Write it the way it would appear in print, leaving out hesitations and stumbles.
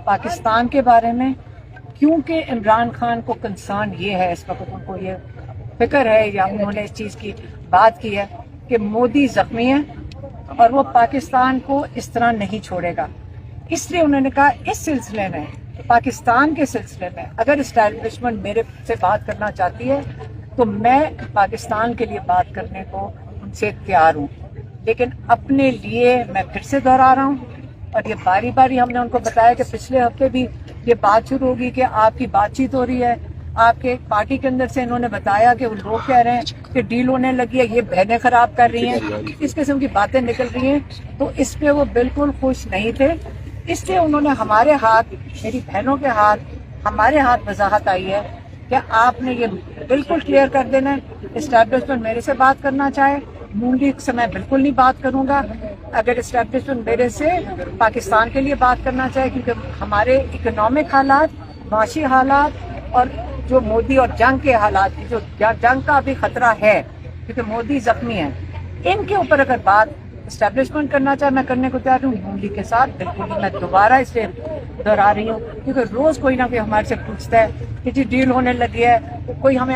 पाकिस्तान के बारे में, क्योंकि इमरान खान को कंसर्न ये है, इस वक्त उनको ये फिक्र है या उन्होंने इस चीज़ की बात की है कि मोदी जख्मी है और वो पाकिस्तान को इस तरह नहीं छोड़ेगा। इसलिए उन्होंने कहा इस सिलसिले में, पाकिस्तान के सिलसिले में अगर इस्टेब्लिशमेंट मेरे से बात करना चाहती है तो मैं पाकिस्तान के लिए बात करने को उनसे तैयार हूँ, लेकिन अपने लिए मैं फिर से दोहरा रहा हूँ और ये बारी बारी हमने उनको बताया कि पिछले हफ्ते भी ये बात शुरू होगी कि आपकी बातचीत हो रही है, आपके पार्टी के अंदर से इन्होंने बताया कि वो लोग कह रहे हैं कि डील होने लगी है, ये बहनें खराब कर रही हैं, इस किस्म की बातें निकल रही हैं, तो इस पे वो बिल्कुल खुश नहीं थे। इसलिए उन्होंने हमारे हाथ, मेरी बहनों के हाथ, हमारे हाथ वजाहत आई है कि आपने ये बिल्कुल क्लियर कर देना है, इस्टेब्लिशमेंट मेरे से बात करना चाहे, नून लीग से मैं बिल्कुल नहीं बात करूंगा, अगर इस्टेब्लिशमेंट मेरे से पाकिस्तान के लिए बात करना चाहे, क्योंकि हमारे इकोनॉमिक हालात, माशी हालात और जो मोदी और जंग के हालात, जो जंग का अभी खतरा है क्योंकि मोदी जख्मी है, इनके ऊपर अगर बात इस्टेब्लिशमेंट करना चाहे मैं करने को तैयार हूँ, नून लीग के साथ बिल्कुल ही। मैं दोबारा इसे दोहरा रही हूँ क्योंकि रोज कोई ना कोई हमारे से पूछता है कि जी डील होने लगी है, कोई हमें